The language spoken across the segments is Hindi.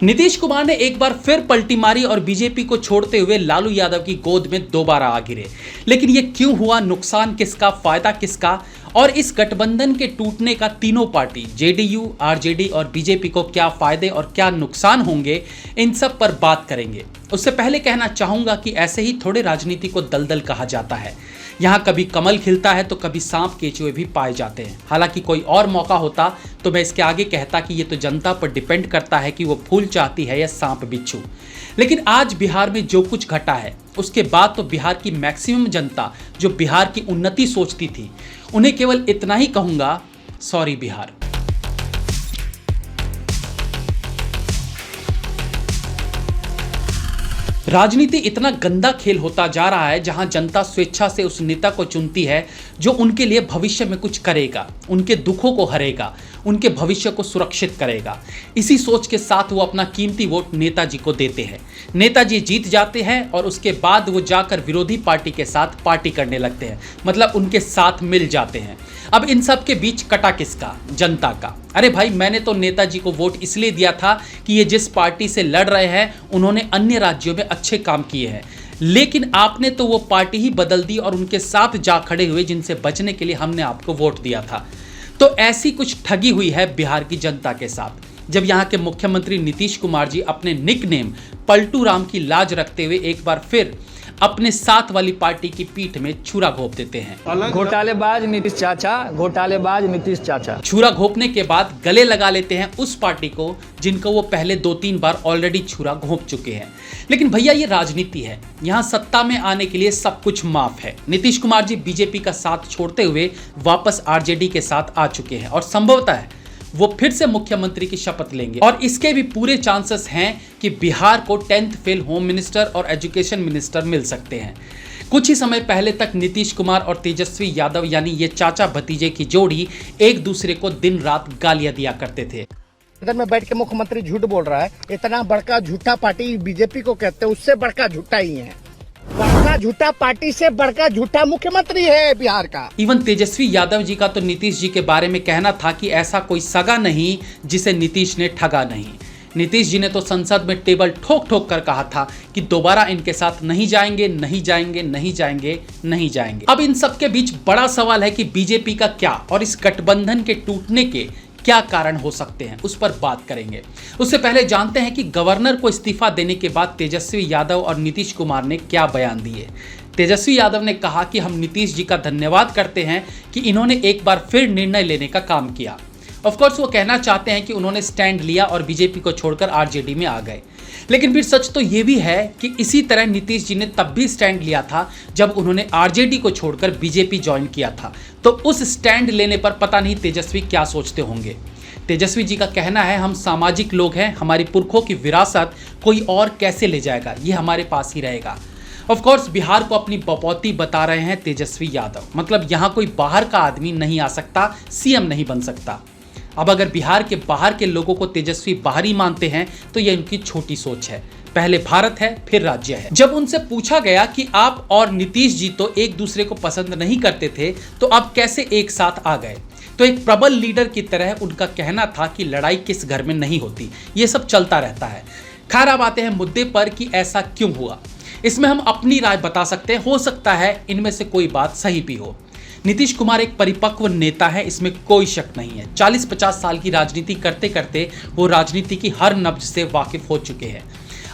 नीतीश कुमार ने एक बार फिर पलटी मारी और बीजेपी को छोड़ते हुए लालू यादव की गोद में दोबारा आ गिरे। लेकिन ये क्यों हुआ, नुकसान किसका, फायदा किसका, और इस गठबंधन के टूटने का तीनों पार्टी जेडीयू, आरजेडी और बीजेपी को क्या फायदे और क्या नुकसान होंगे, इन सब पर बात करेंगे। उससे पहले कहना चाहूंगा कि ऐसे ही थोड़े राजनीति को दलदल कहा जाता है। यहाँ कभी कमल खिलता है तो कभी सांप केचुए भी पाए जाते हैं। हालांकि कोई और मौका होता तो मैं इसके आगे कहता कि ये तो जनता पर डिपेंड करता है कि वो फूल चाहती है या सांप बिच्छू। लेकिन आज बिहार में जो कुछ घटा है उसके बाद तो बिहार की मैक्सिमम जनता जो बिहार की उन्नति सोचती थी, उन्हें केवल इतना ही कहूंगा, सॉरी बिहार। राजनीति इतना गंदा खेल होता जा रहा है जहां जनता स्वेच्छा से उस नेता को चुनती है जो उनके लिए भविष्य में कुछ करेगा, उनके दुखों को हरेगा, उनके भविष्य को सुरक्षित करेगा। इसी सोच के साथ वो अपना कीमती वोट नेताजी को देते हैं। नेताजी जीत जाते हैं और उसके बाद वो जाकर विरोधी पार्टी के साथ पार्टी करने लगते हैं, मतलब उनके साथ मिल जाते हैं। अब इन सब के बीच कटा किसका? जनता का। अरे भाई, मैंने तो नेताजी को वोट इसलिए दिया था कि ये जिस पार्टी से लड़ रहे हैं उन्होंने अन्य राज्यों में अच्छे काम किए हैं, लेकिन आपने तो वो पार्टी ही बदल दी और उनके साथ जा खड़े हुए जिनसे बचने के लिए हमने आपको वोट दिया था। तो ऐसी कुछ ठगी हुई है बिहार की जनता के साथ, जब यहाँ के मुख्यमंत्री नीतीश कुमार जी अपने निकनेम पलटू राम की लाज रखते हुए एक बार फिर अपने साथ वाली पार्टी की पीठ में छुरा घोंप देते हैं। घोटालेबाज नीतीश चाचा, घोटालेबाज नीतीश चाचा। छुरा घोंपने के बाद गले लगा लेते हैं उस पार्टी को जिनको वो पहले 2-3 बार ऑलरेडी छुरा घोंप चुके हैं। लेकिन भैया, ये राजनीति है, यहाँ सत्ता में आने के लिए सब कुछ माफ है। नीतीश कुमार जी बीजेपी का साथ छोड़ते हुए वापस आरजेडी के साथ आ चुके हैं और संभवतः वो फिर से मुख्यमंत्री की शपथ लेंगे और इसके भी पूरे चांसेस हैं कि बिहार को 10th फेल होम मिनिस्टर और एजुकेशन मिनिस्टर मिल सकते हैं। कुछ ही समय पहले तक नीतीश कुमार और तेजस्वी यादव यानी ये चाचा भतीजे की जोड़ी एक दूसरे को दिन रात गालियां दिया करते थे। सदन में बैठ के मुख्यमंत्री झूठ बोल रहा है, इतना बड़का झूठा पार्टी बीजेपी को कहते हैं, उससे बड़का झूठा ही है। बड़का झूठा पार्टी से बड़का झूठा मुख्यमंत्री है बिहार का। इवन तेजस्वी यादव जी का तो नीतीश जी के बारे में कहना था कि ऐसा कोई सगा नहीं जिसे नीतीश ने ठगा नहीं। नीतीश जी ने तो संसद में टेबल ठोक ठोक कर कहा था कि दोबारा इनके साथ नहीं जाएंगे, नहीं जाएंगे, नहीं जाएंगे, नहीं जाएंगे। अब इन सब के बीच बड़ा सवाल है कि बीजेपी का क्या और इस गठबंधन के टूटने के क्या कारण हो सकते हैं, उस पर बात करेंगे। उससे पहले जानते हैं कि गवर्नर को इस्तीफा देने के बाद तेजस्वी यादव और नीतीश कुमार ने क्या बयान दिए। तेजस्वी यादव ने कहा कि हम नीतीश जी का धन्यवाद करते हैं कि इन्होंने एक बार फिर निर्णय लेने का काम किया। ऑफ कोर्स वो कहना चाहते हैं कि उन्होंने स्टैंड लिया और बीजेपी को छोड़कर आरजेडी में आ गए। लेकिन फिर सच तो ये भी है कि इसी तरह नीतीश जी ने तब भी स्टैंड लिया था जब उन्होंने आरजेडी को छोड़कर बीजेपी ज्वाइन किया था। तो उस स्टैंड लेने पर पता नहीं तेजस्वी क्या सोचते होंगे। तेजस्वी जी का कहना है, हम सामाजिक लोग हैं, हमारी पुरखों की विरासत कोई और कैसे ले जाएगा, ये हमारे पास ही रहेगा। ऑफ कोर्स बिहार को अपनी बपौती बता रहे हैं तेजस्वी यादव, मतलब यहाँ कोई बाहर का आदमी नहीं आ सकता, सीएम नहीं बन सकता। अब अगर बिहार के बाहर के लोगों को तेजस्वी बाहरी मानते हैं तो यह उनकी छोटी सोच है। पहले भारत है, फिर राज्य है। जब उनसे पूछा गया कि आप और नीतीश जी तो एक दूसरे को पसंद नहीं करते थे, तो अब कैसे एक साथ आ गए, तो एक प्रबल लीडर की तरह उनका कहना था कि लड़ाई किस घर में नहीं होती, ये सब चलता रहता है। खैर, अब आते हैं मुद्दे पर कि ऐसा क्यों हुआ। इसमें हम अपनी राय बता सकते हैं, हो सकता है इनमें से कोई बात सही भी हो। नीतीश कुमार एक परिपक्व नेता है, इसमें कोई शक नहीं है। 40-50 साल की राजनीति करते करते वो राजनीति की हर नब्ज से वाकिफ हो चुके हैं।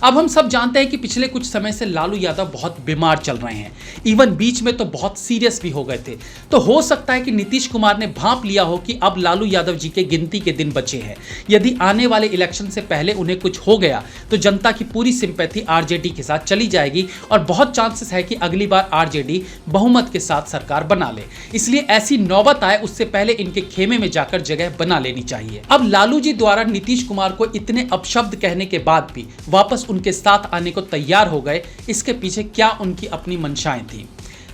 अब हम सब जानते हैं कि पिछले कुछ समय से लालू यादव बहुत बीमार चल रहे हैं, इवन बीच में तो बहुत सीरियस भी हो गए थे। तो हो सकता है कि नीतीश कुमार ने भांप लिया हो कि अब लालू यादव जी के गिनती के दिन बचे हैं। यदि आने वाले इलेक्शन से पहले उन्हें कुछ हो गया तो जनता की पूरी सिंपैथी आरजेडी के साथ चली जाएगी और बहुत चांसेस है कि अगली बार आरजेडी बहुमत के साथ सरकार बना ले। इसलिए ऐसी नौबत आए उससे पहले इनके खेमे में जाकर जगह बना लेनी चाहिए। अब लालू जी द्वारा नीतीश कुमार को इतने अपशब्द कहने के बाद भी वापस उनके साथ आने को तैयार हो गए, इसके पीछे क्या उनकी अपनी मंशाएं थी।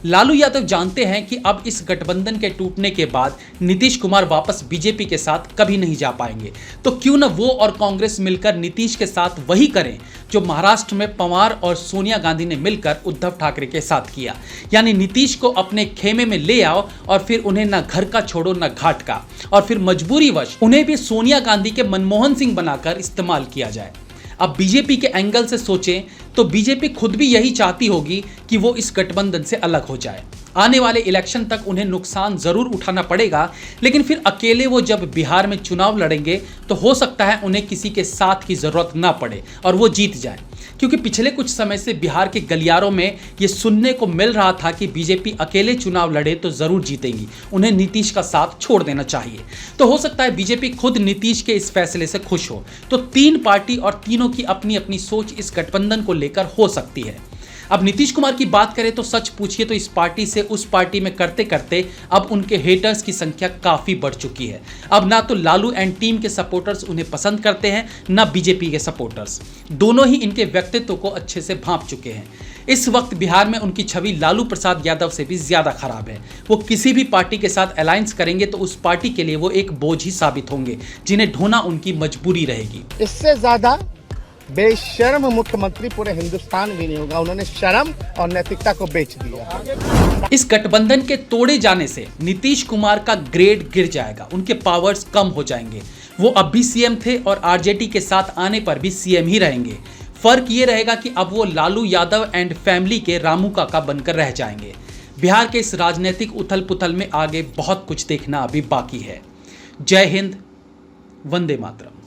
लालू यादव जानते हैं कि अब इस गठबंधन के टूटने के बाद नीतीश कुमार वापस बीजेपी के साथ कभी नहीं जा पाएंगे, तो क्यों न वो और कांग्रेस मिलकर नीतीश के साथ वही करें जो महाराष्ट्र में पवार और सोनिया गांधी ने मिलकर उद्धव ठाकरे के साथ किया। यानी नीतीश को अपने खेमे में ले आओ और फिर उन्हें न घर का छोड़ो न घाट का, और फिर मजबूरीवश उन्हें भी सोनिया गांधी के मनमोहन सिंह बनाकर इस्तेमाल किया जाए। अब बीजेपी के एंगल से सोचें तो बीजेपी खुद भी यही चाहती होगी कि वो इस गठबंधन से अलग हो जाए। आने वाले इलेक्शन तक उन्हें नुकसान जरूर उठाना पड़ेगा, लेकिन फिर अकेले वो जब बिहार में चुनाव लड़ेंगे तो हो सकता है उन्हें किसी के साथ की जरूरत ना पड़े और वो जीत जाए। क्योंकि पिछले कुछ समय से बिहार के गलियारों में ये सुनने को मिल रहा था कि बीजेपी अकेले चुनाव लड़े तो जरूर जीतेगी, उन्हें नीतीश का साथ छोड़ देना चाहिए। तो हो सकता है बीजेपी खुद नीतीश के इस फैसले से खुश हो। तो तीन पार्टी और तीनों की अपनी अपनी सोच इस गठबंधन को लेकर हो सकती है। अब नीतीश कुमार की बात करें तो सच पूछिए तो इस पार्टी से उस पार्टी में करते करते अब उनके हेटर्स की संख्या काफी बढ़ चुकी है। अब ना तो लालू एंड टीम के सपोर्टर्स उन्हें पसंद करते हैं, ना बीजेपी के सपोर्टर्स। दोनों ही इनके व्यक्तित्व को अच्छे से भांप चुके हैं। इस वक्त बिहार में उनकी छवि लालू प्रसाद यादव से भी ज्यादा खराब है। वो किसी भी पार्टी के साथ अलायंस करेंगे तो उस पार्टी के लिए वो एक बोझ ही साबित होंगे, जिन्हें ढोना उनकी मजबूरी रहेगी। इससे ज्यादा बेशर्म मुख्यमंत्री पूरे हिंदुस्तान भी नहीं होगा। उन्होंने शर्म और नैतिकता को बेच दिया। इस गठबंधन के तोड़े जाने से नीतीश कुमार का ग्रेड गिर जाएगा, उनके पावर्स कम हो जाएंगे। वो अब भी सीएम थे और आरजेडी के साथ आने पर भी सीएम ही रहेंगे। फर्क ये रहेगा कि अब वो लालू यादव एंड फैमिली के रामू काका बनकर रह जाएंगे। बिहार के इस राजनीतिक उथल पुथल में आगे बहुत कुछ देखना अभी बाकी है। जय हिंद, वंदे मातरम।